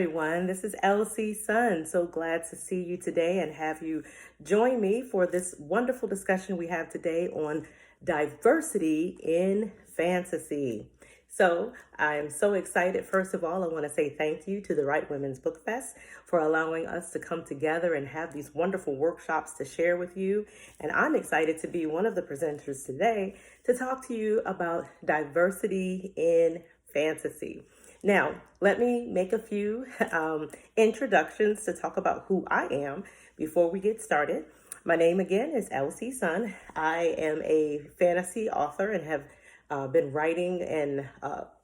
everyone. This is LC Sun. So glad to see you today and have you join me for this wonderful discussion we have today on diversity in fantasy. So I am so excited. First of all, I want to say thank you to the Right Women's Book Fest for allowing us to come together and have these wonderful workshops to share with you. And I'm excited to be one of the presenters today to talk to you about diversity in fantasy. Now, let me make a few introductions to talk about who I am before we get started. My name again is LC Sun. I am a fantasy author and have been writing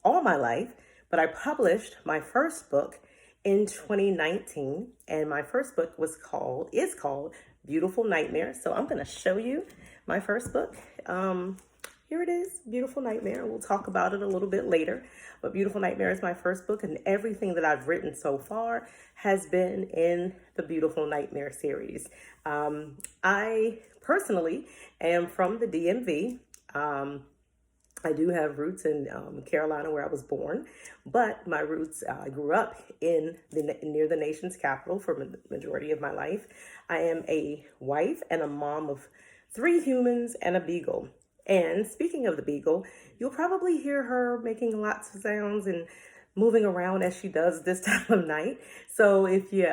all my life, but I published my first book in 2019, and my first book is called Beautiful Nightmare. So I'm going to show you my first book. Here it is, Beautiful Nightmare. We'll talk about it a little bit later, but Beautiful Nightmare is my first book, and everything that I've written so far has been in the Beautiful Nightmare series. I personally am from the DMV. I do have roots in Carolina, where I was born, but my roots, I grew up near the nation's capital for the majority of my life. I am a wife and a mom of 3 humans and a beagle. And speaking of the beagle, you'll probably hear her making lots of sounds and moving around as she does this time of night. So if you,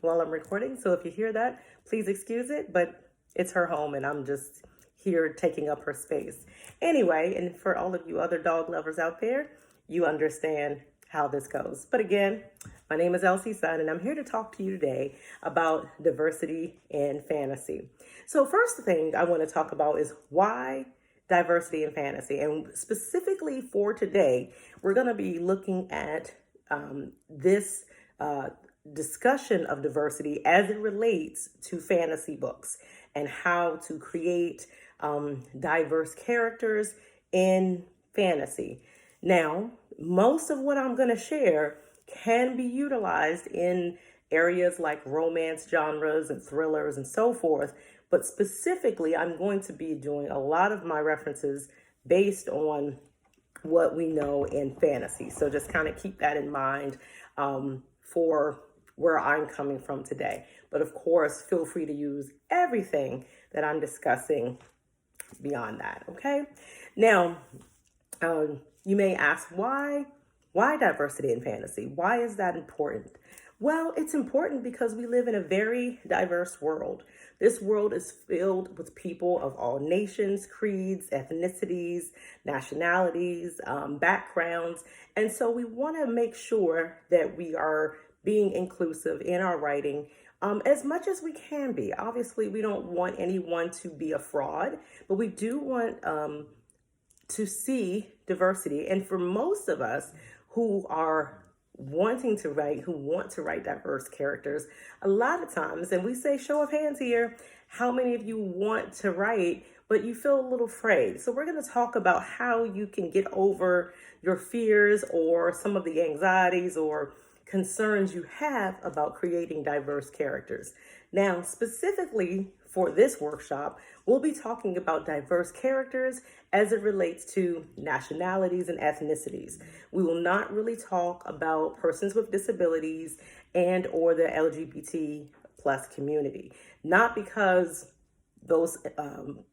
while I'm recording, so if you hear that, please excuse it, but it's her home and I'm just here taking up her space. Anyway, and for all of you other dog lovers out there, you understand how this goes. But again, my name is Elsie Sun, and I'm here to talk to you today about diversity in fantasy. So first thing I want to talk about is why diversity in fantasy. And specifically for today, we're going to be looking at this discussion of diversity as it relates to fantasy books and how to create diverse characters in fantasy. Now, most of what I'm going to share can be utilized in areas like romance genres and thrillers and so forth, but specifically, I'm going to be doing a lot of my references based on what we know in fantasy. So just kind of keep that in mind for where I'm coming from today. But of course, feel free to use everything that I'm discussing beyond that, okay? Now, you may ask, why diversity in fantasy? Why is that important? Well, it's important because we live in a very diverse world. This world is filled with people of all nations, creeds, ethnicities, nationalities, backgrounds. And so we want to make sure that we are being inclusive in our writing as much as we can be. Obviously, we don't want anyone to be a fraud, but we do want to see diversity. And for most of us who are who want to write diverse characters, a lot of times, and we say show of hands here, how many of you want to write, but you feel a little afraid. So we're going to talk about how you can get over your fears or some of the anxieties or concerns you have about creating diverse characters. Now, specifically for this workshop, we'll be talking about diverse characters as it relates to nationalities and ethnicities. We will not really talk about persons with disabilities and or the LGBT plus community. Not because those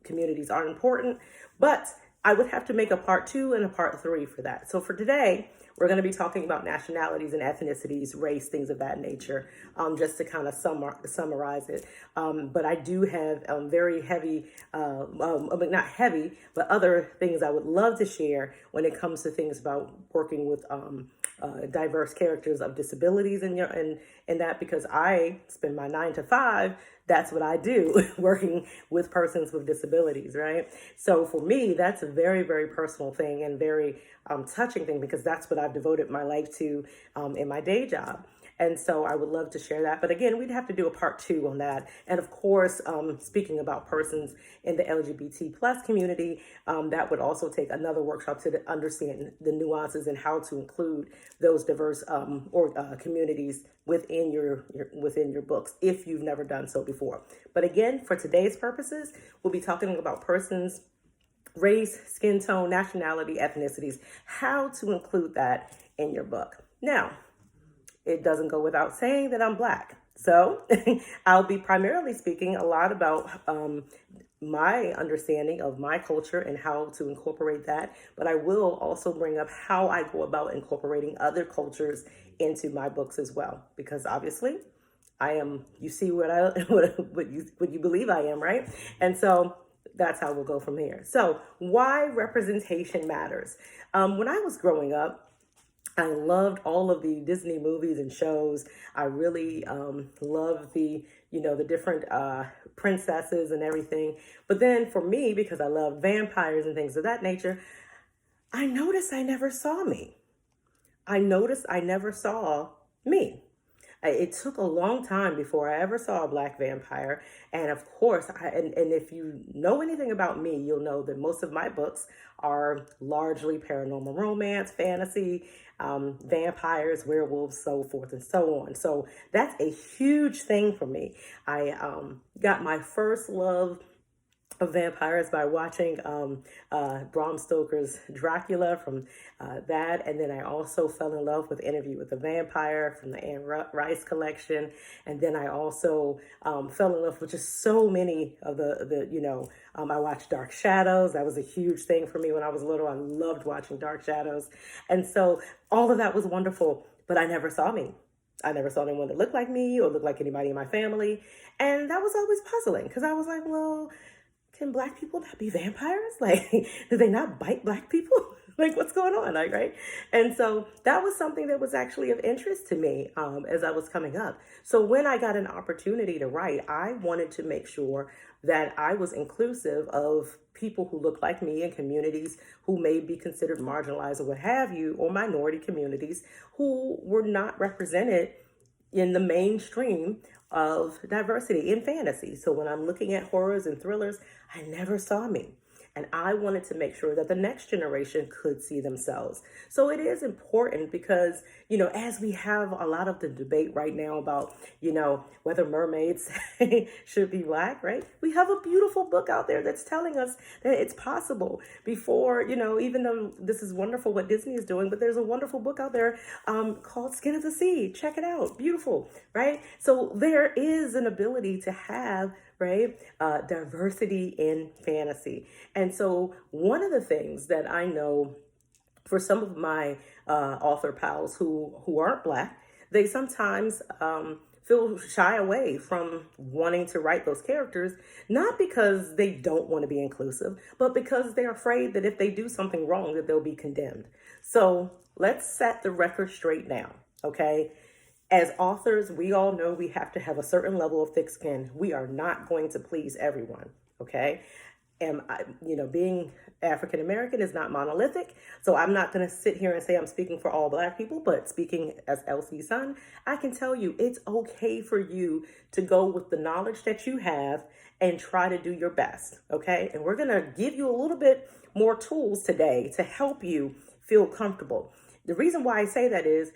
communities aren't important, but I would have to make a part 2 and a part 3 for that. So for today, we're going to be talking about nationalities and ethnicities, race, things of that nature, just to kind of summarize it. But I do have very heavy, not heavy, but other things I would love to share when it comes to things about working with diverse characters of disabilities in that, because I spend my 9 to 5. That's what I do, working with persons with disabilities, right? So for me, that's a very, very personal thing and very touching thing, because that's what I've devoted my life to in my day job. And so I would love to share that. But again, we'd have to do a part 2 on that. And of course, speaking about persons in the LGBT plus community, that would also take another workshop to understand the nuances and how to include those diverse communities within your books, if you've never done so before. But again, for today's purposes, we'll be talking about persons, race, skin tone, nationality, ethnicities, how to include that in your book. Now, it doesn't go without saying that I'm Black. So I'll be primarily speaking a lot about my understanding of my culture and how to incorporate that. But I will also bring up how I go about incorporating other cultures into my books as well, because obviously I am, you see what I what you believe I am, right? And so that's how we'll go from here. So why representation matters. When I was growing up, I loved all of the Disney movies and shows. I really loved the different princesses and everything. But then for me, because I love vampires and things of that nature, I noticed I never saw me. I noticed I never saw me. It took a long time before I ever saw a Black vampire. And of course, and if you know anything about me, you'll know that most of my books are largely paranormal romance, fantasy, vampires, werewolves, so forth and so on. So that's a huge thing for me. I got my first love of vampires by watching Bram Stoker's Dracula from that. And then I also fell in love with Interview with the Vampire from the Anne Rice collection. And then I also fell in love with just so many of I watched Dark Shadows. That was a huge thing for me when I was little. I loved watching Dark Shadows. And so all of that was wonderful, but I never saw me. I never saw anyone that looked like me or looked like anybody in my family. And that was always puzzling because I was like, well, can Black people not be vampires? Like, do they not bite Black people? Like, what's going on? Like, right? And so that was something that was actually of interest to me as I was coming up. So when I got an opportunity to write, I wanted to make sure that I was inclusive of people who look like me in communities who may be considered marginalized or what have you, or minority communities who were not represented in the mainstream of diversity in fantasy. So when I'm looking at horrors and thrillers, I never saw me. And I wanted to make sure that the next generation could see themselves. So it is important because, as we have a lot of the debate right now about, whether mermaids should be Black, right? We have a beautiful book out there that's telling us that it's possible before, even though this is wonderful what Disney is doing, but there's a wonderful book out there called Skin of the Sea. Check it out. Beautiful, right? So there is an ability to have right? Diversity in fantasy. And so one of the things that I know for some of my author pals who aren't Black, they sometimes feel shy away from wanting to write those characters, not because they don't want to be inclusive, but because they're afraid that if they do something wrong, that they'll be condemned. So let's set the record straight now, okay? As authors, we all know we have to have a certain level of thick skin. We are not going to please everyone, okay? And, being African American is not monolithic. So I'm not going to sit here and say I'm speaking for all Black people, but speaking as Elsie's son, I can tell you it's okay for you to go with the knowledge that you have and try to do your best, okay? And we're going to give you a little bit more tools today to help you feel comfortable. The reason why I say that is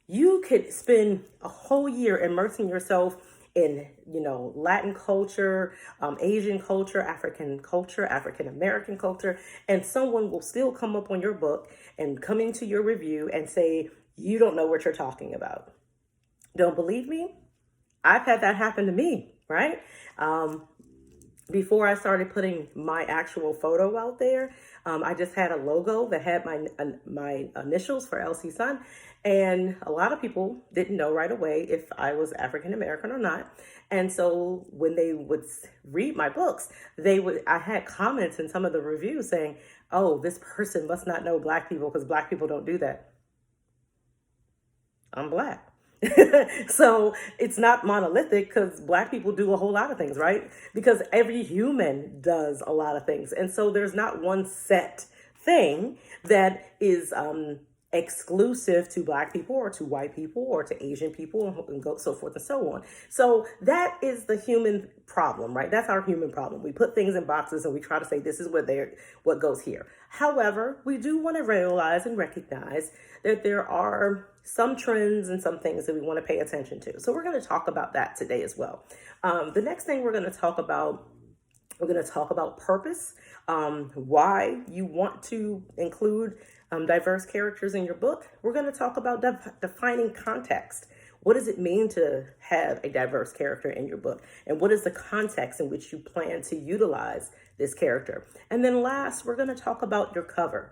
you could spend a whole year immersing yourself in, Latin culture, Asian culture, African American culture, and someone will still come up on your book and come into your review and say, you don't know what you're talking about. Don't believe me? I've had that happen to me, right? Before I started putting my actual photo out there, I just had a logo that had my initials for Elsie's son. And a lot of people didn't know right away if I was African American or not. And so when they would read my books, I had comments in some of the reviews saying, oh, this person must not know Black people because Black people don't do that. I'm Black. So it's not monolithic because Black people do a whole lot of things, right? Because every human does a lot of things. And so there's not one set thing that is exclusive to Black people or to white people or to Asian people and so forth and so on. So that is the human problem, right? That's our human problem. We put things in boxes and we try to say this is what goes here. However, we do want to realize and recognize that there are some trends and some things that we want to pay attention to. So we're going to talk about that today as well. The next thing we're going to talk about purpose, why you want to include diverse characters in your book. We're going to talk about defining context. What does it mean to have a diverse character in your book? And what is the context in which you plan to utilize this character? And then last, we're going to talk about your cover.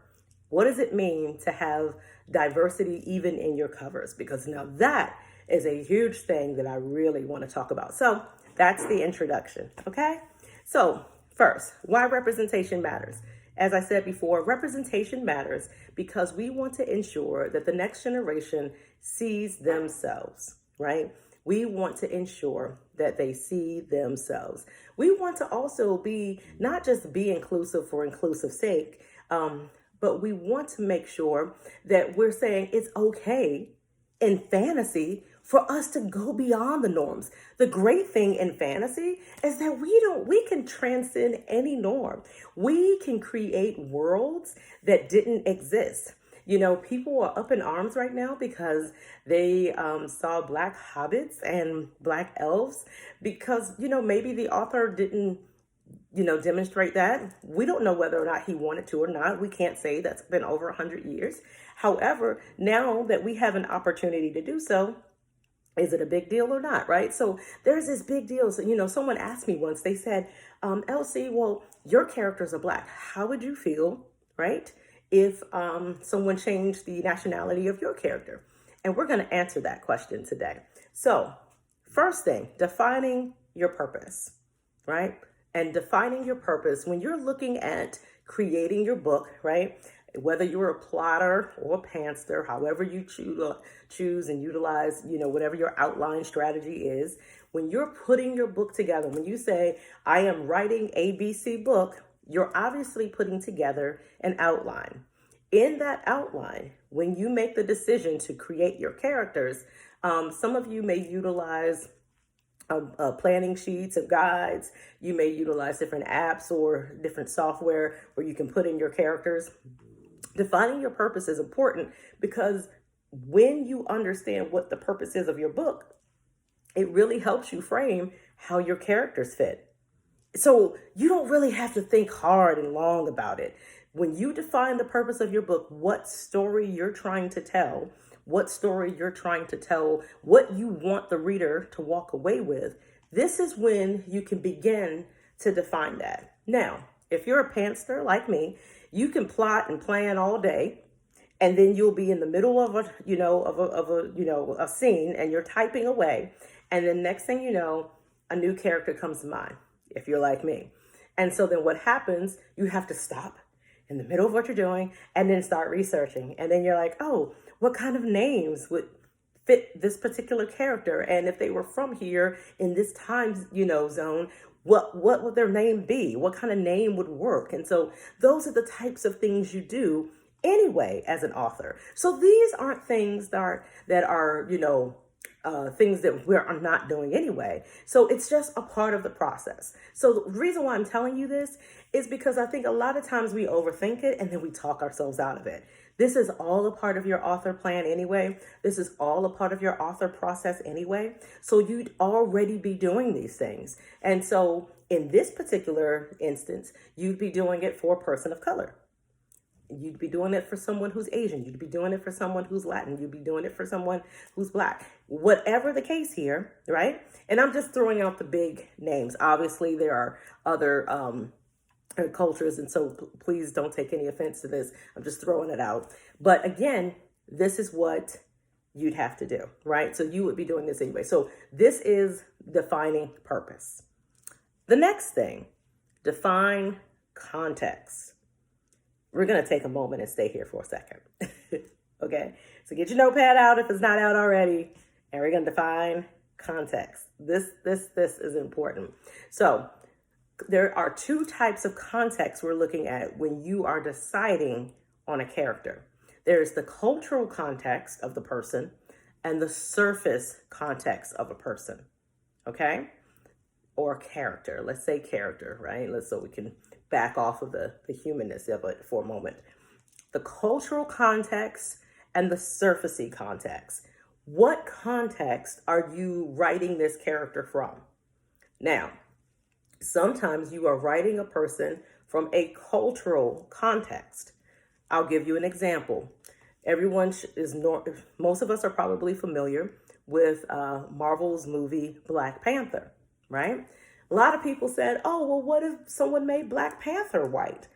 What does it mean to have diversity even in your covers? Because now that is a huge thing that I really want to talk about. So that's the introduction, okay? So first, why representation matters. As I said before, representation matters because we want to ensure that the next generation sees themselves, right? We want to ensure that they see themselves. We want to also not just be inclusive for inclusive sake, but we want to make sure that we're saying it's okay in fantasy for us to go beyond the norms. The great thing in fantasy is that we can transcend any norm. We can create worlds that didn't exist. You know, people are up in arms right now because they saw black hobbits and black elves because, maybe the author didn't demonstrate that. We don't know whether or not he wanted to or not. We can't say. That's been over 100 years. However, now that we have an opportunity to do so, is it a big deal or not, right? So there's this big deal. So, someone asked me once, they said, Elsie, well, your characters are black. How would you feel, right, if someone changed the nationality of your character? And we're going to answer that question today. So first thing, defining your purpose, right? And defining your purpose when you're looking at creating your book, right? Whether you're a plotter or a pantser, however you choose and utilize, whatever your outline strategy is, when you're putting your book together, when you say, I am writing ABC book, you're obviously putting together an outline. In that outline, when you make the decision to create your characters, some of you may utilize planning sheets of guides. You may utilize different apps or different software where you can put in your characters. Defining your purpose is important because when you understand what the purpose is of your book, it really helps you frame how your characters fit. So you don't really have to think hard and long about it. When you define the purpose of your book, what story you're trying to tell, what you want the reader to walk away with, this is when you can begin to define that. Now, if you're a pantser like me, you can plot and plan all day, and then you'll be in the middle of a scene, and you're typing away, and then next thing you know, a new character comes to mind. If you're like me, and so then what happens? You have to stop in the middle of what you're doing, and then start researching, and then you're like, oh, what kind of names would fit this particular character? And if they were from here in this time, zone, what would their name be? What kind of name would work? And so those are the types of things you do anyway as an author. So these aren't things that are things that we're not doing anyway. So it's just a part of the process. So the reason why I'm telling you this is because I think a lot of times we overthink it and then we talk ourselves out of it. This is all a part of your author plan anyway. This is all a part of your author process anyway. So you'd already be doing these things. And so in this particular instance, you'd be doing it for a person of color. You'd be doing it for someone who's Asian. You'd be doing it for someone who's Latin. You'd be doing it for someone who's Black. Whatever the case here, right? And I'm just throwing out the big names. Obviously, there are other cultures, and so please don't take any offense to this. I'm just throwing it out. But again, this is what you'd have to do, right? So you would be doing this anyway. So this is defining purpose. The next thing, define context. We're going to take a moment and stay here for a second. Okay, so get your notepad out if it's not out already, and we're going to define context. This is important. So there are two types of context we're looking at when you are deciding on a character. There's the cultural context of the person and the surface context of a person, okay? Or character. Let's say character, right? So we can back off of the humanness of it for a moment. The cultural context and the surfacey context. What context are you writing this character from? Now, sometimes you are writing a person from a cultural context. I'll give you an example. Most of us are probably familiar with Marvel's movie Black Panther, right? A lot of people said, oh, well, what if someone made Black Panther white?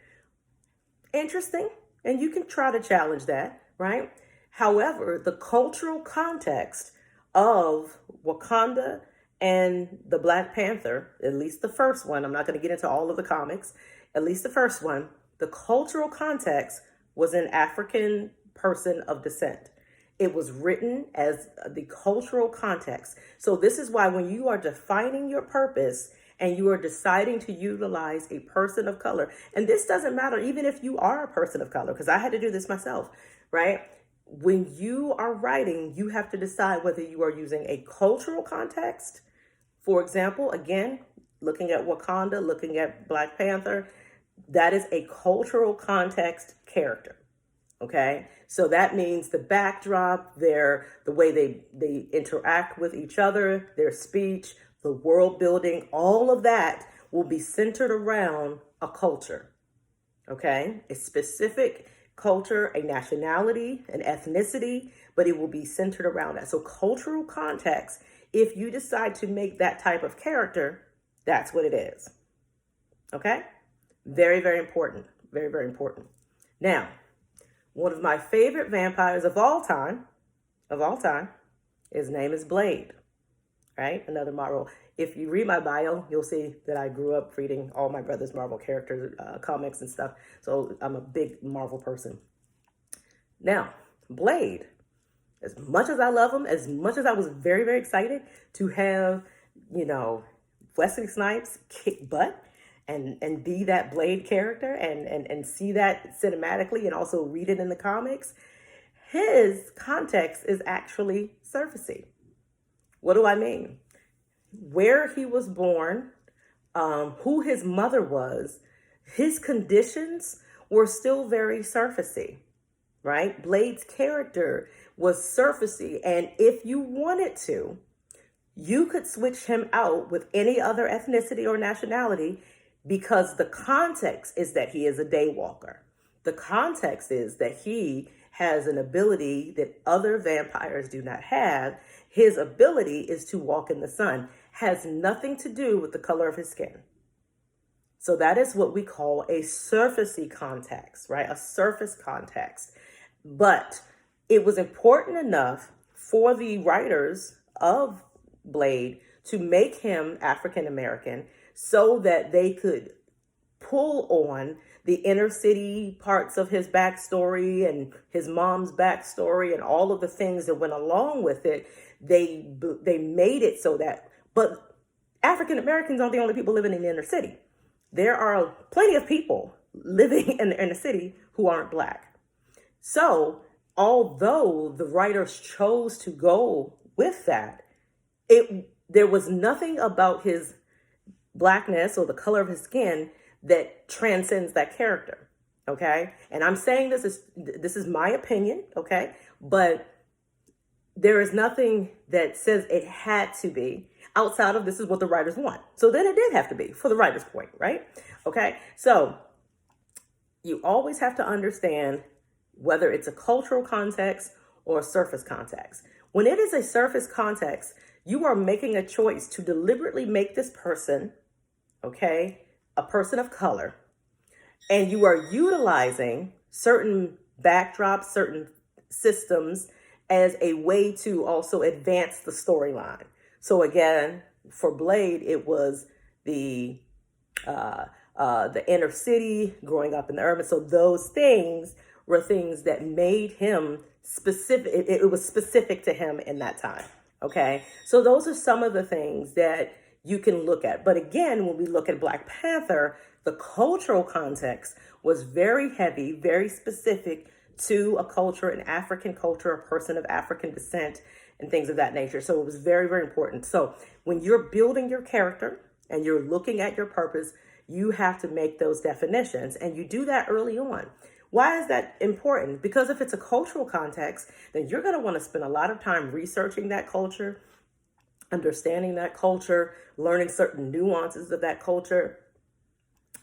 Interesting. And you can try to challenge that, right? However, the cultural context of Wakanda and the Black Panther, at least the first one, I'm not going to get into all of the comics, at least the first one, the cultural context was an African person of descent. It was written as the cultural context. So this is why when you are defining your purpose and you are deciding to utilize a person of color, and this doesn't matter even if you are a person of color, because I had to do this myself, right? When you are writing, you have to decide whether you are using a cultural context. For example, again, looking at Wakanda, looking at Black Panther, that is a cultural context character. Okay, so that means the backdrop, the way they interact with each other, their speech, the world building, all of that will be centered around a culture. Okay, a specific culture, a nationality, an ethnicity, but it will be centered around that. So cultural context, if you decide to make that type of character, that's what it is. Okay, very, very important. Very, very important. Now, one of my favorite vampires of all time, his name is Blade, right? Another Marvel. If you read my bio, you'll see that I grew up reading all my brother's Marvel characters, comics and stuff. So I'm a big Marvel person. Now, Blade, as much as I love him, as much as I was very, very excited to have, Wesley Snipes kick butt, and be that Blade character and see that cinematically and also read it in the comics, his context is actually surfacey. What do I mean? Where he was born, who his mother was, his conditions were still very surfacey, right? Blade's character was surfacey, and if you wanted to, you could switch him out with any other ethnicity or nationality, because the context is that he is a daywalker. The context is that he has an ability that other vampires do not have. His ability is to walk in the sun. Has nothing to do with the color of his skin. So that is what we call a surfacey context, right? A surface context. But it was important enough for the writers of Blade to make him African American, so that they could pull on the inner city parts of his backstory and his mom's backstory and all of the things that went along with it. They made it so that, but African Americans aren't the only people living in the inner city. There are plenty of people living in the inner city who aren't Black. So although the writers chose to go with that, there was nothing about his Blackness or the color of his skin that transcends that character. Okay. And I'm saying this is my opinion. Okay. But there is nothing that says it had to be outside of this is what the writers want. So then it did have to be for the writer's point, right? Okay. So you always have to understand whether it's a cultural context or a surface context. When it is a surface context, you are making a choice to deliberately make this person, okay, a person of color, and you are utilizing certain backdrops, certain systems as a way to also advance the storyline. So again, for Blade, it was the inner city, growing up in the urban. So those things were things that made him specific. It was specific to him in that time. Okay, so those are some of the things that you can look at. But again, when we look at Black Panther, the cultural context was very heavy, very specific to a culture, an African culture, a person of African descent, and things of that nature. So it was very, very important. So when you're building your character and you're looking at your purpose, you have to make those definitions, and you do that early on. Why is that important? Because if it's a cultural context, then you're going to want to spend a lot of time researching that culture, understanding that culture, learning certain nuances of that culture.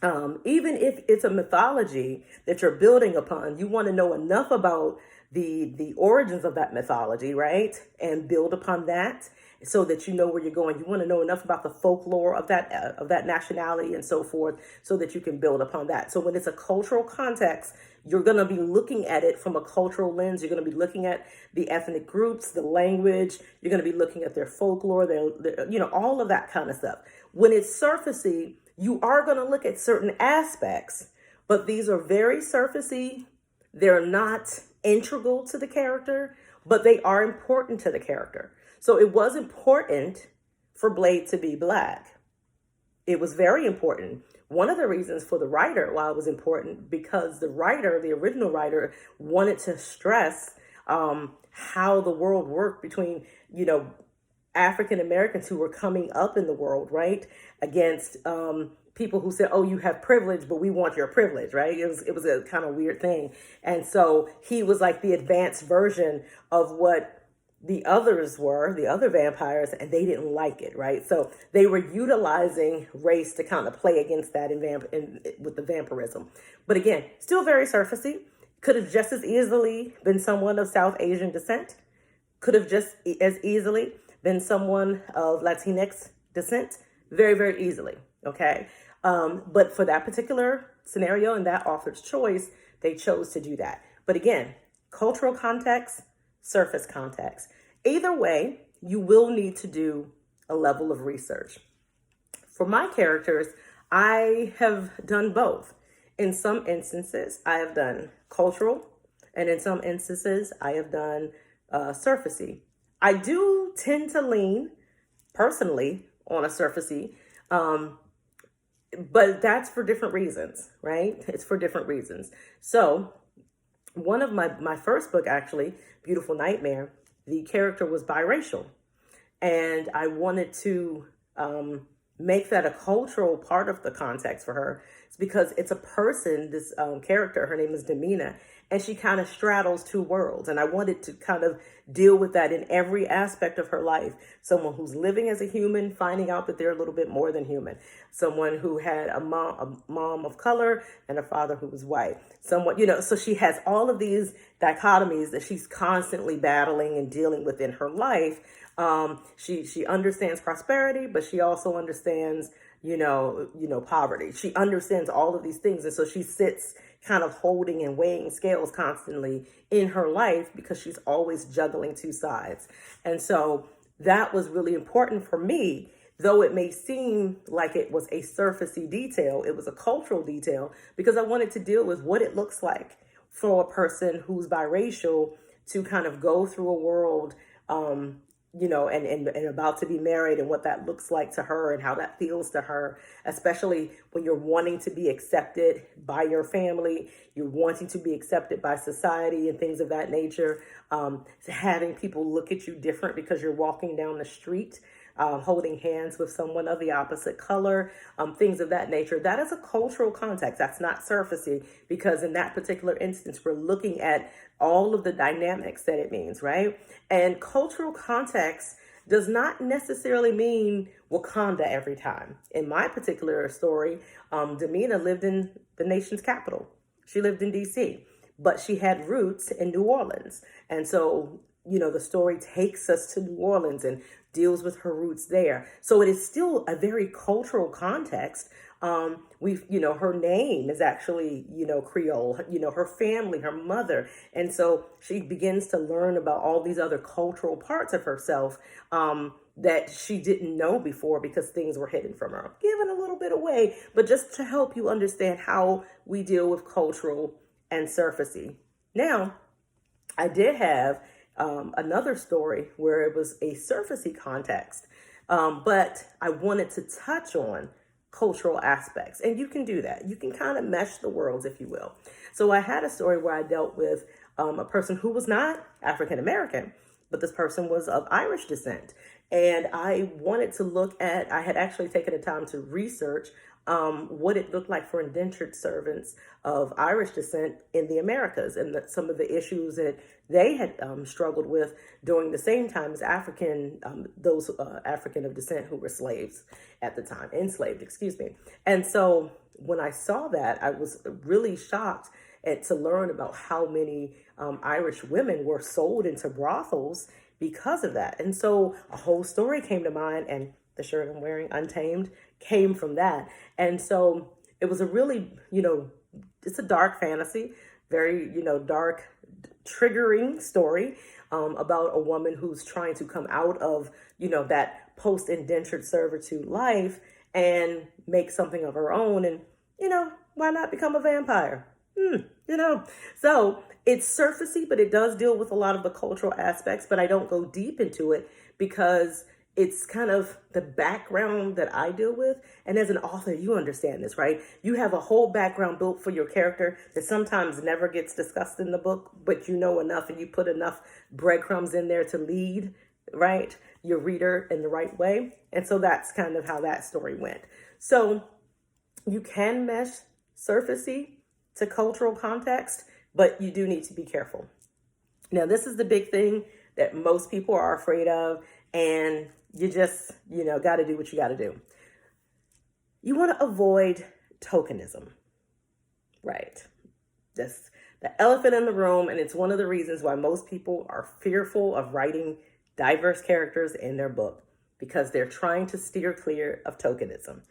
Even if it's a mythology that you're building upon, you want to know enough about the origins of that mythology, right? And build upon that so that you know where you're going. You want to know enough about the folklore of that nationality and so forth, so that you can build upon that. So when it's a cultural context, you're going to be looking at it from a cultural lens. You're going to be looking at the ethnic groups, the language. You're going to be looking at their folklore, their all of that kind of stuff. When it's surfacey, you are going to look at certain aspects, but these are very surfacey. They're not integral to the character, but they are important to the character. So it was important for Blade to be Black. It was very important. One of the reasons for the writer why it was important, because the writer, the original writer, wanted to stress how the world worked between, African Americans who were coming up in the world, right? Against people who said, oh, you have privilege, but we want your privilege, right? It was a kind of weird thing. And so he was like the advanced version of what the others were, the other vampires, and they didn't like it, right? So they were utilizing race to kind of play against that with the vampirism. But again, still very surfacey. Could have just as easily been someone of South Asian descent. Could have just as easily been someone of Latinx descent. Very, very easily, okay? But for that particular scenario and that author's choice, they chose to do that. But again, cultural context, surface context. Either way, you will need to do a level of research. For my characters, I have done both. In some instances, I have done cultural, and in some instances, I have done surfacey. I do tend to lean, personally, on a surfacey, but that's for different reasons, right? It's for different reasons. So one of my first book, actually, Beautiful Nightmare, the character was biracial. And I wanted to make that a cultural part of the context for her. It's because it's a person, this character, her name is Demina, and she kind of straddles two worlds. And I wanted to kind of deal with that in every aspect of her life. Someone who's living as a human, finding out that they're a little bit more than human. Someone who had a mom of color and a father who was white. Someone, so she has all of these dichotomies that she's constantly battling and dealing with in her life. She understands prosperity, but she also understands, poverty. She understands all of these things. And so she sits kind of holding and weighing scales constantly in her life because she's always juggling two sides. And so that was really important for me, though it may seem like it was a surfacey detail. It was a cultural detail because I wanted to deal with what it looks like for a person who's biracial to kind of go through a world, and about to be married, and what that looks like to her and how that feels to her, especially when you're wanting to be accepted by your family, you're wanting to be accepted by society and things of that nature, having people look at you different because you're walking down the street, holding hands with someone of the opposite color, things of that nature. That is a cultural context. That's not surfacey, because in that particular instance, we're looking at all of the dynamics that it means, right? And cultural context does not necessarily mean Wakanda every time. In my particular story, Demina lived in the nation's capital. She lived in DC, but she had roots in New Orleans. And so, the story takes us to New Orleans and deals with her roots there. So it is still a very cultural context. Her name is actually, Creole, her family, her mother. And so she begins to learn about all these other cultural parts of herself, that she didn't know before because things were hidden from her. I'm giving a little bit away, but just to help you understand how we deal with cultural and surfacey. Now, I did have another story where it was a surfacey context, but I wanted to touch on cultural aspects. And you can do that. You can kind of mesh the worlds, if you will. So I had a story where I dealt with a person who was not African American, but this person was of Irish descent. And I wanted to look at, I had actually taken the time to research what it looked like for indentured servants of Irish descent in the Americas, and some of the issues that they had struggled with during the same time as those African of descent who were slaves at the time, enslaved, excuse me. And so when I saw that, I was really shocked and to learn about how many Irish women were sold into brothels because of that. And so a whole story came to mind, and the shirt I'm wearing, Untamed, came from that. And so it was a really, it's a dark fantasy, very, dark, triggering story about a woman who's trying to come out of, that post-indentured servitude life and make something of her own. And, why not become a vampire? So it's surfacey, but it does deal with a lot of the cultural aspects, but I don't go deep into it because it's kind of the background that I deal with. And as an author, you understand this, right? You have a whole background built for your character that sometimes never gets discussed in the book, but you know enough and you put enough breadcrumbs in there to lead, right, your reader in the right way. And so that's kind of how that story went. So you can mesh surfacey to cultural context, but you do need to be careful. Now, this is the big thing that most people are afraid of, and you just, got to do what you got to do. You want to avoid tokenism, right? That's the elephant in the room, and it's one of the reasons why most people are fearful of writing diverse characters in their book, because they're trying to steer clear of tokenism.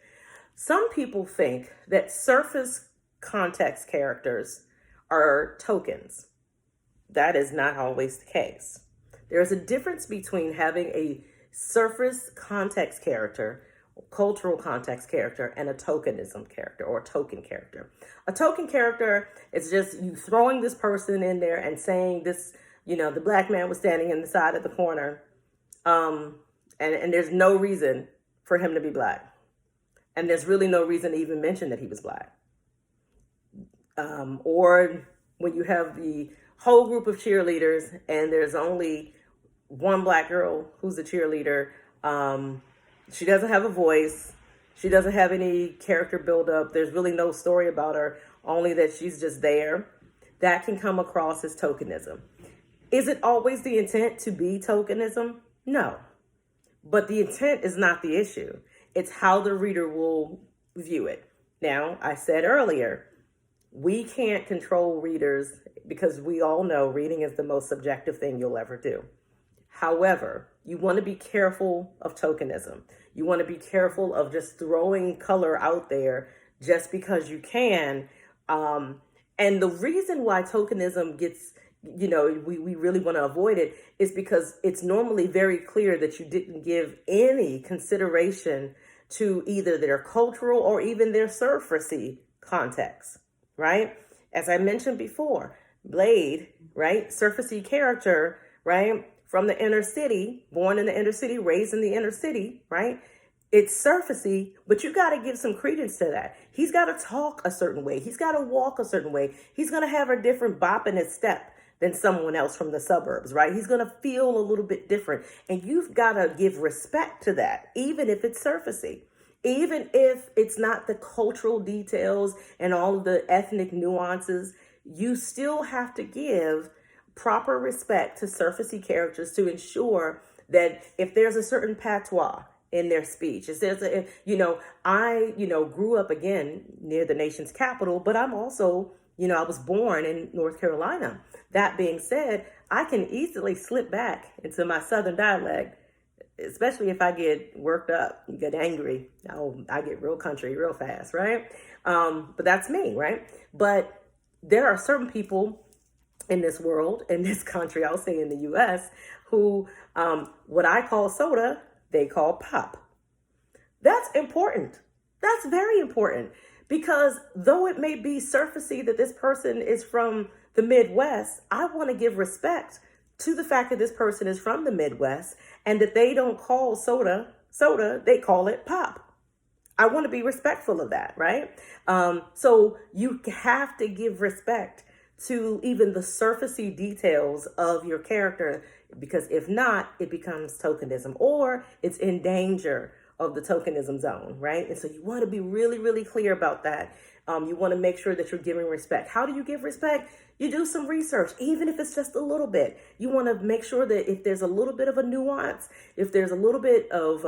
Some people think that surface context characters are tokens. That is not always the case. There's a difference between having a surface context character, cultural context character, and a tokenism character or a token character. A token character is just you throwing this person in there and saying this, the black man was standing in the side of the corner, and there's no reason for him to be black. And there's really no reason to even mention that he was black. Or when you have the whole group of cheerleaders and there's only one black girl who's a cheerleader. She doesn't have a voice. She doesn't have any character buildup. There's really no story about her, only that she's just there. That can come across as tokenism. Is it always the intent to be tokenism? No. But the intent is not the issue. It's how the reader will view it. Now, I said earlier, we can't control readers because we all know reading is the most subjective thing you'll ever do. However, you want to be careful of tokenism. You want to be careful of just throwing color out there just because you can. And the reason why tokenism gets, we really want to avoid it is because it's normally very clear that you didn't give any consideration to either their cultural or even their surfacey context, right? As I mentioned before, Blade, right? Surfacey character, right? From the inner city, born in the inner city, raised in the inner city, right? It's surfacey, but you got to give some credence to that. He's got to talk a certain way. He's got to walk a certain way. He's going to have a different bop in his step than someone else from the suburbs, right? He's going to feel a little bit different. And you've got to give respect to that, even if it's surfacey. Even if it's not the cultural details and all of the ethnic nuances, you still have to give proper respect to surfacey characters to ensure that if there's a certain patois in their speech, if there's I grew up again near the nation's capital, but I'm also, I was born in North Carolina. That being said, I can easily slip back into my Southern dialect, especially if I get worked up, get angry. I get real country real fast, right? But that's me, right? But there are certain people in this world, in this country, I'll say in the U.S., who what I call soda, they call pop. That's important. That's very important, because though it may be surfacey that this person is from the Midwest, I want to give respect to the fact that this person is from the Midwest and that they don't call soda, they call it pop. I want to be respectful of that, right? So you have to give respect to even the surfacey details of your character, because if not, it becomes tokenism, or it's in danger of the tokenism zone, right? And so you want to be really, really clear about that. You want to make sure that you're giving respect. How do you give respect? You do some research, even if it's just a little bit. You want to make sure that if there's a little bit of a nuance, if there's a little bit of,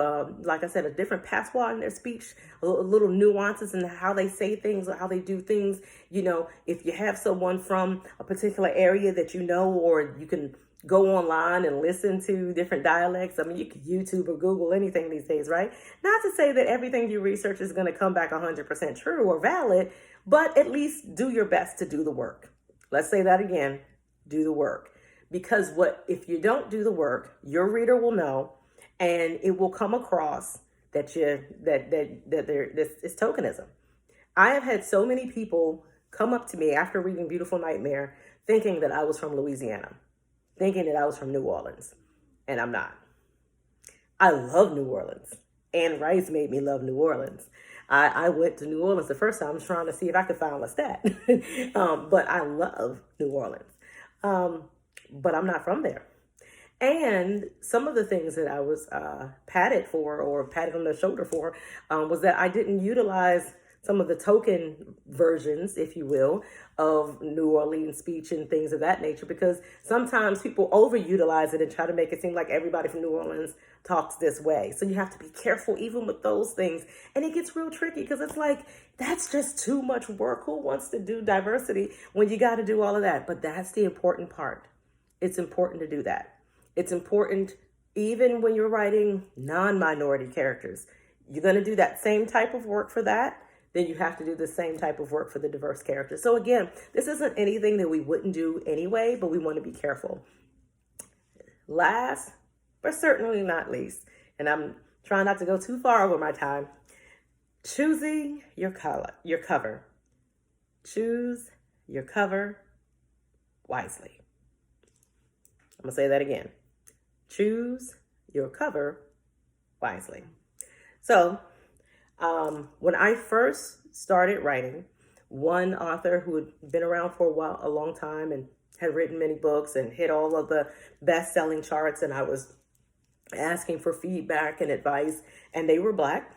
like I said, a different patois in their speech, a little nuances in how they say things or how they do things, if you have someone from a particular area that or you can go online and listen to different dialects. I mean, you could YouTube or Google anything these days, right? Not to say that everything you research is going to come back 100% true or valid, but at least do your best to do the work. Let's say that again, do the work. Because if you don't do the work, your reader will know, and it will come across that this is tokenism. I have had so many people come up to me after reading Beautiful Nightmare thinking that I was from Louisiana, thinking that I was from New Orleans, and I'm not. I love New Orleans. Anne Rice made me love New Orleans. I went to New Orleans the first time. I was trying to see if I could find Lestat. But I love New Orleans. But I'm not from there. And some of the things that I was patted on the shoulder for was that I didn't utilize some of the token versions, if you will, of New Orleans speech and things of that nature, because sometimes people overutilize it and try to make it seem like everybody from New Orleans talks this way. So you have to be careful even with those things. And it gets real tricky because it's like, that's just too much work. Who wants to do diversity when you got to do all of that? But that's the important part. It's important to do that. It's important even when you're writing non-minority characters. You're going to do that same type of work for that. Then you have to do the same type of work for the diverse characters. So again, this isn't anything that we wouldn't do anyway, but we want to be careful. Last, but certainly not least, and I'm trying not to go too far over my time, choosing your cover. Choose your cover wisely. I'm going to say that again. Choose your cover wisely. So, when I first started writing, one author who had been around for a long time and had written many books and hit all of the best-selling charts, and I was asking for feedback and advice, and they were Black.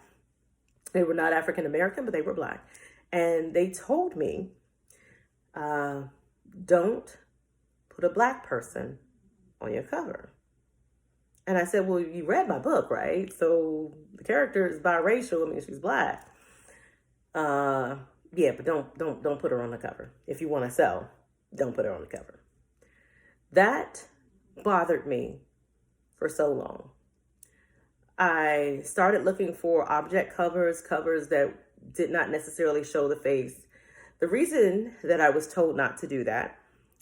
They were not African American, but they were Black. And they told me, don't put a Black person on your cover. And I said, well, you read my book, right? So the character is biracial. I mean, she's Black. Yeah, but don't put her on the cover. If you want to sell, don't put her on the cover. That bothered me for so long. I started looking for object covers that did not necessarily show the face. The reason that I was told not to do that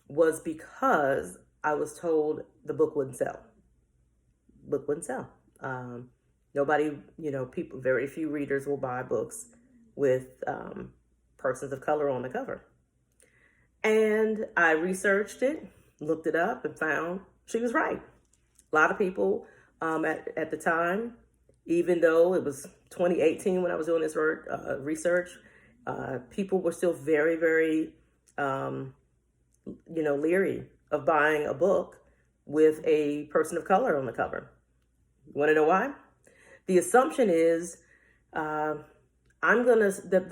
was because I was told the book wouldn't sell. Book wouldn't sell. Nobody, people, very few readers will buy books with persons of color on the cover. And I researched it, looked it up, and found she was right. A lot of people at the time, even though it was 2018 when I was doing this research, people were still very, very, leery of buying a book with a person of color on the cover. You want to know why? The assumption is the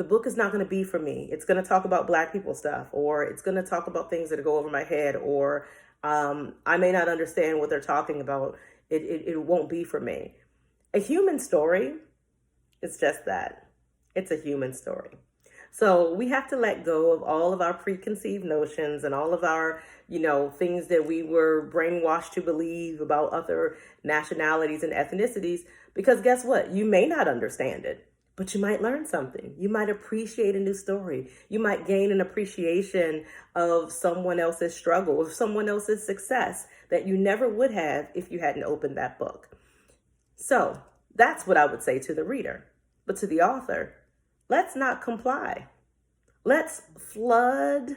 book is not going to be for me. It's going to talk about Black people stuff, or it's going to talk about things that go over my head, or I may not understand what they're talking about. It won't be for me. A human story is just that. It's a human story. So we have to let go of all of our preconceived notions and all of our, things that we were brainwashed to believe about other nationalities and ethnicities, because guess what? You may not understand it, but you might learn something. You might appreciate a new story. You might gain an appreciation of someone else's struggle, of someone else's success that you never would have if you hadn't opened that book. So that's what I would say to the reader. But to the author, let's not comply. Let's flood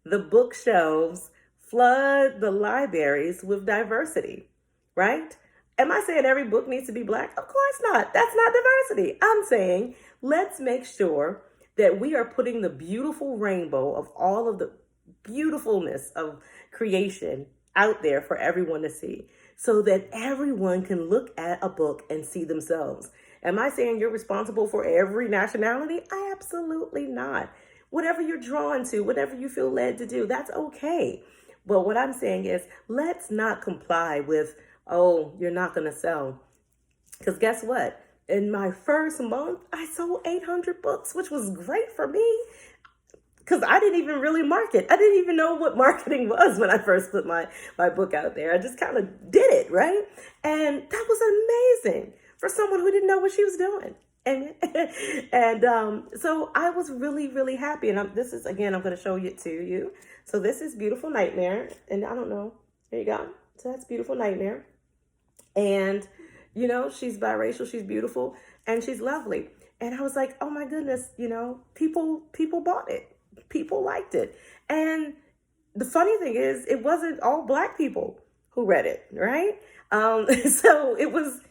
the bookshelves, flood the libraries with diversity, right? Am I saying every book needs to be Black? Of course not. That's not diversity. I'm saying let's make sure that we are putting the beautiful rainbow of all of the beautifulness of creation out there for everyone to see, so that everyone can look at a book and see themselves. Am I saying you're responsible for every nationality? I absolutely not. Whatever you're drawn to, whatever you feel led to do, that's okay. But what I'm saying is, let's not comply with, oh, you're not going to sell. Because guess what? In my first month, I sold 800 books, which was great for me because I didn't even really market. I didn't even know what marketing was when I first put my book out there. I just kind of did it, right? And that was amazing for someone who didn't know what she was doing. And so I was really, really happy. And this is, again, I'm going to show it to you. So this is Beautiful Nightmare. And I don't know. There you go. So that's Beautiful Nightmare. And, you know, she's biracial. She's beautiful. And she's lovely. And I was like, oh, my goodness, you know, people bought it. People liked it. And the funny thing is, it wasn't all Black people who read it, right? So it was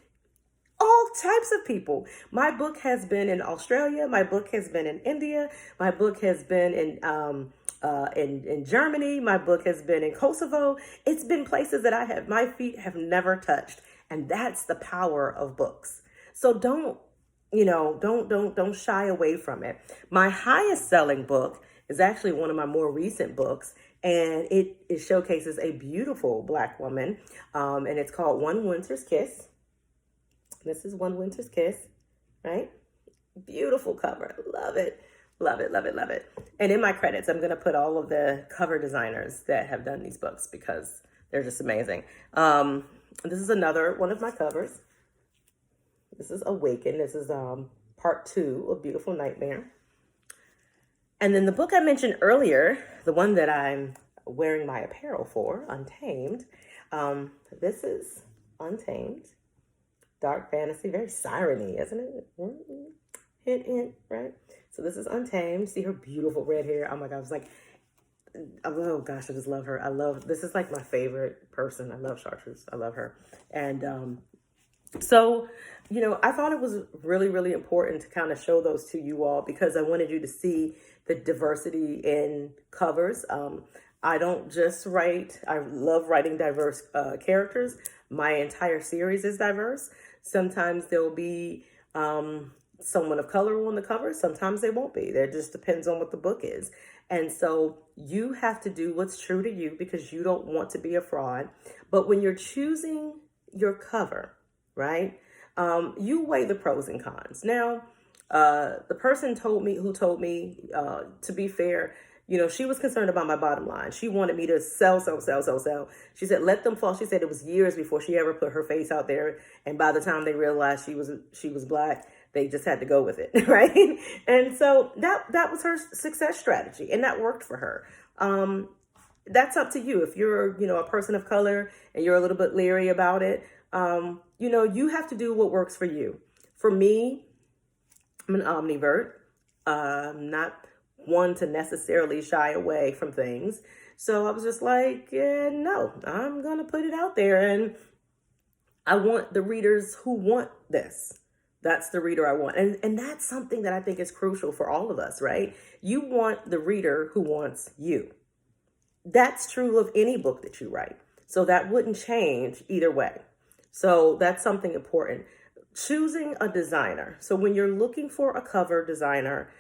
all types of people. My book has been in Australia. My book has been in India. My book has been in Germany. My book has been in Kosovo. It's been places that my feet have never touched. And that's the power of books. So don't shy away from it. My highest selling book is actually one of my more recent books, and it showcases a beautiful Black woman, and it's called One Winter's Kiss. This is One Winter's Kiss, right? Beautiful cover. Love it. Love it, love it, love it. And in my credits, I'm going to put all of the cover designers that have done these books because they're just amazing. This is another one of my covers. This is Awaken. This is part 2 of Beautiful Nightmare. And then the book I mentioned earlier, the one that I'm wearing my apparel for, Untamed. This is Untamed. Dark fantasy, very siren-y, isn't it? Hint, hint, right? So this is Untamed. See her beautiful red hair. Oh my God, I was like, oh gosh, I just love her. This is like my favorite person. I love Chartreuse. I love her. And so, you know, I thought it was really, really important to kind of show those to you all because I wanted you to see the diversity in covers. I don't just write, I love writing diverse characters. My entire series is diverse. Sometimes there'll be someone of color on the cover. Sometimes they won't be. That just depends on what the book is. And so you have to do what's true to you because you don't want to be a fraud. But when you're choosing your cover, right, you weigh the pros and cons. Now, the person who told me, to be fair, you know, she was concerned about my bottom line. She wanted me to sell. She said, let them fall. She said it was years before she ever put her face out there. And by the time they realized she was Black, they just had to go with it, right? And so that was her success strategy, and that worked for her. That's up to you. If you're, you know, a person of color and you're a little bit leery about it, you know, you have to do what works for you. For me, I'm an omnivert. Not one to necessarily shy away from things. So I was just like, yeah, no, I'm going to put it out there. And I want the readers who want this. That's the reader I want. And that's something that I think is crucial for all of us, right? You want the reader who wants you. That's true of any book that you write. So that wouldn't change either way. So that's something important. Choosing a designer. So when you're looking for a cover designer,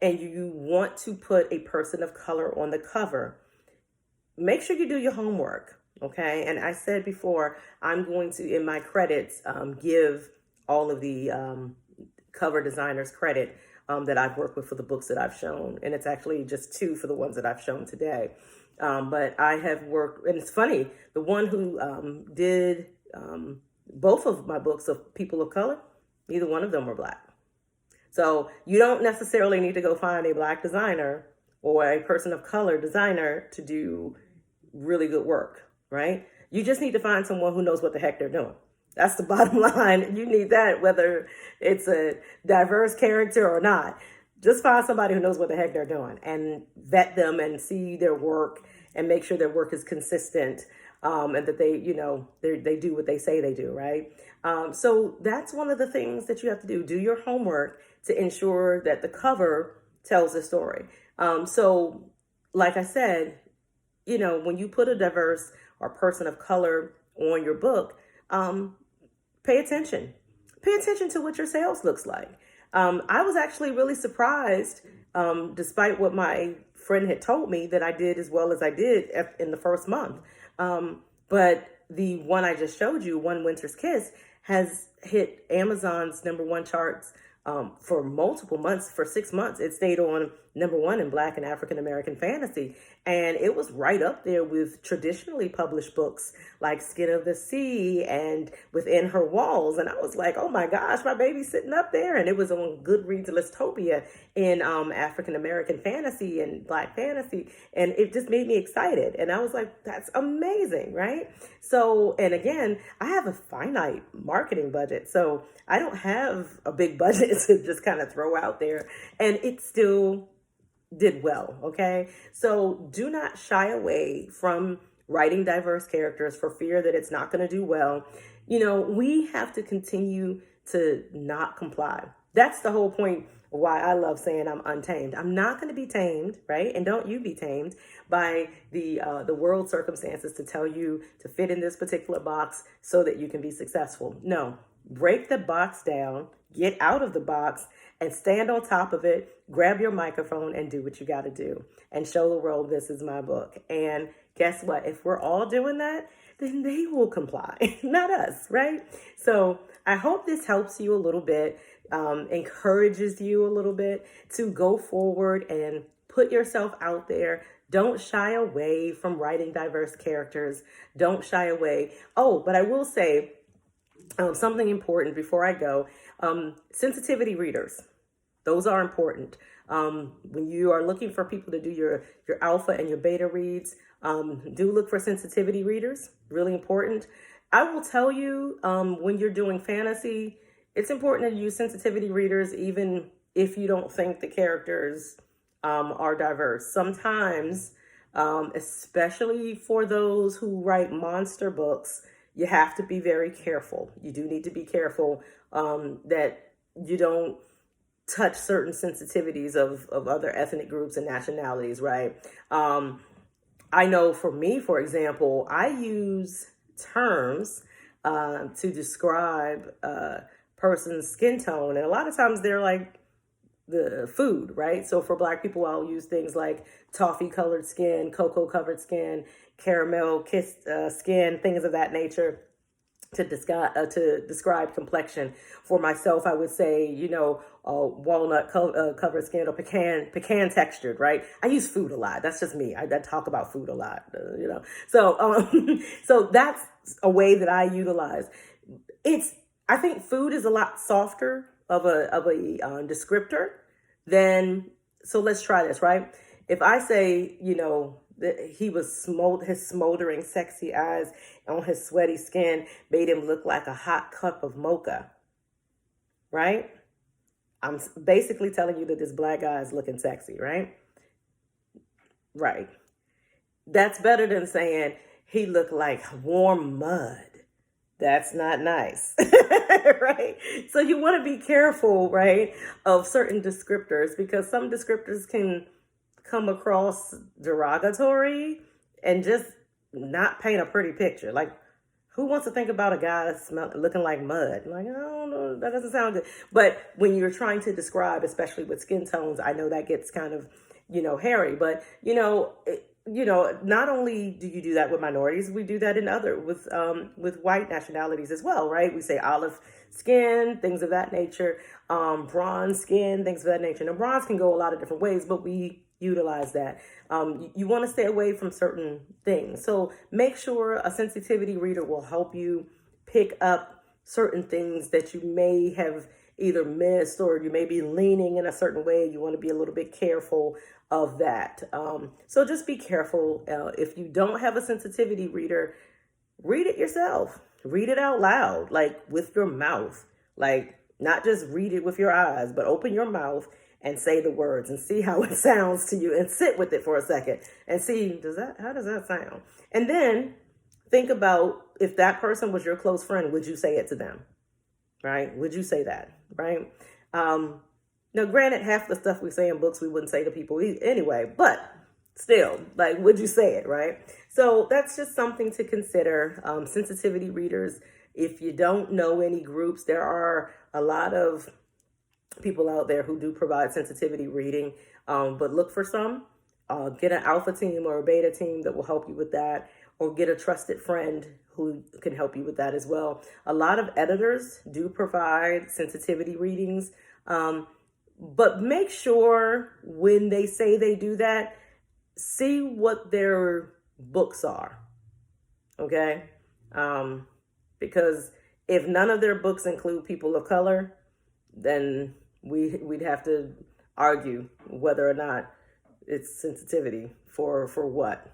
and you want to put a person of color on the cover, make sure you do your homework, okay? And I said before, I'm going to, in my credits, give all of the cover designers credit that I've worked with for the books that I've shown. And it's actually just 2 for the ones that I've shown today. But I have worked, and it's funny, the one who did both of my books of people of color, neither one of them were Black. So you don't necessarily need to go find a Black designer or a person of color designer to do really good work, right? You just need to find someone who knows what the heck they're doing. That's the bottom line. You need that, whether it's a diverse character or not. Just find somebody who knows what the heck they're doing and vet them and see their work and make sure their work is consistent, and that they, you know, they do what they say they do, right? So that's one of the things that you have to do. Do your homework to ensure that the cover tells the story. So like I said, you know, when you put a diverse or person of color on your book, pay attention. pay attention to what your sales looks like. I was actually really surprised, despite what my friend had told me, that I did as well as I did in the first month. But the one I just showed you, One Winter's Kiss, has hit Amazon's #1 charts for multiple months. For 6 months, it stayed on #1 in Black and African American fantasy. And it was right up there with traditionally published books like Skin of the Sea and Within Her Walls. And I was like, oh my gosh, my baby's sitting up there. And it was on Goodreads Listopia in African American fantasy and Black fantasy. And it just made me excited. And I was like, that's amazing, right? So, and again, I have a finite marketing budget. So I don't have a big budget to just kind of throw out there. And it still did well, okay? So do not shy away from writing diverse characters for fear that it's not going to do well. We have to continue to not comply. That's the whole point of why I love saying I'm untamed. I'm not going to be tamed, right? And don't you be tamed by the world circumstances to tell you to fit in this particular box so that you can be successful. No, break the box down, get out of the box, and stand on top of it, grab your microphone and do what you got to do and show the world this is my book. And guess what? If we're all doing that, then they will comply, not us, right? So I hope this helps you a little bit, encourages you a little bit to go forward and put yourself out there. Don't shy away from writing diverse characters. Don't shy away. Oh, but I will say something important before I go. Sensitivity readers. Those are important. When you are looking for people to do your alpha and your beta reads, do look for sensitivity readers. Really important. I will tell you, when you're doing fantasy, it's important to use sensitivity readers even if you don't think the characters are diverse. Sometimes, especially for those who write monster books, you have to be very careful. You do need to be careful that you don't touch certain sensitivities of other ethnic groups and nationalities, right? I know for me, for example, I use terms to describe a person's skin tone. And a lot of times they're like the food, right? So for Black people, I'll use things like toffee colored skin, cocoa covered skin, caramel kissed skin, things of that nature to describe complexion. For myself, I would say, walnut covered skin or pecan textured, right? I use food a lot. That's just me. I talk about food a lot, So, so that's a way that I utilize. I think food is a lot softer of a descriptor than, so let's try this, right? If I say, that he was his smoldering sexy eyes on his sweaty skin made him look like a hot cup of mocha, right? I'm basically telling you that this Black guy is looking sexy, right? Right. That's better than saying he looked like warm mud. That's not nice, right? So you want to be careful, right, of certain descriptors, because some descriptors can come across derogatory and just not paint a pretty picture. Like, who wants to think about a guy looking like mud? Like, I don't know, that doesn't sound good. But when you're trying to describe, especially with skin tones, I know that gets kind of, hairy. But, not only do you do that with minorities, we do that with white nationalities as well, right? We say olive skin, things of that nature, bronze skin, things of that nature. Now, bronze can go a lot of different ways, but we utilize that. You want to stay away from certain things. So make sure a sensitivity reader will help you pick up certain things that you may have either missed, or you may be leaning in a certain way. You want to be a little bit careful of that. So just be careful. If you don't have a sensitivity reader, read it yourself. Read it out loud, like with your mouth, like not just read it with your eyes, but open your mouth and say the words and see how it sounds to you, and sit with it for a second and see, how does that sound? And then think about, if that person was your close friend, would you say it to them? Right? Would you say that? Right? Now, granted, half the stuff we say in books, we wouldn't say to people anyway, but still, like, would you say it? Right? So that's just something to consider. Sensitivity readers, If you don't know any groups, there are a lot of people out there who do provide sensitivity reading, but look for some. Get an alpha team or a beta team that will help you with that, or get a trusted friend who can help you with that as well. A lot of editors do provide sensitivity readings, but make sure when they say they do that, see what their books are, okay? Because if none of their books include people of color, then we'd have to argue whether or not it's sensitivity for what,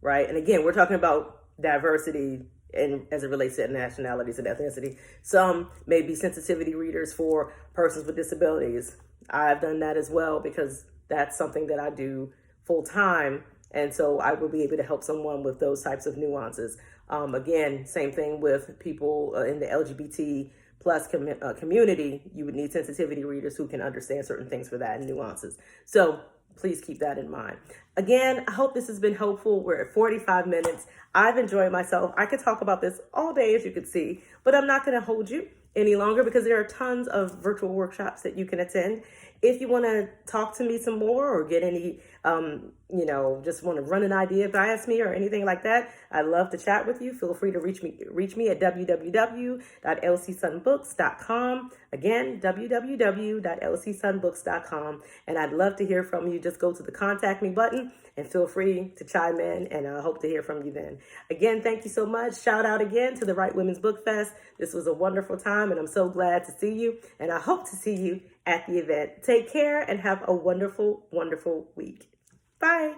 right? And again, we're talking about diversity and as it relates to nationalities and ethnicity. Some may be sensitivity readers for persons with disabilities. I've done that as well because that's something that I do full time. And so I will be able to help someone with those types of nuances. Again, same thing with people in the LGBT plus community. You would need sensitivity readers who can understand certain things for that and nuances. So please keep that in mind. Again, I hope this has been helpful. We're at 45 minutes. I've enjoyed myself. I could talk about this all day, as you can see, but I'm not going to hold you any longer because there are tons of virtual workshops that you can attend. If you want to talk to me some more or get any, just want to run an idea past me or anything like that, I'd love to chat with you. Feel free to reach me at www.lcsunbooks.com. Again, www.lcsunbooks.com. And I'd love to hear from you. Just go to the contact me button and feel free to chime in, and I hope to hear from you then. Again, thank you so much. Shout out again to the Right Women's Book Fest. This was a wonderful time, and I'm so glad to see you, and I hope to see you at the event. Take care and have a wonderful, wonderful week. Bye.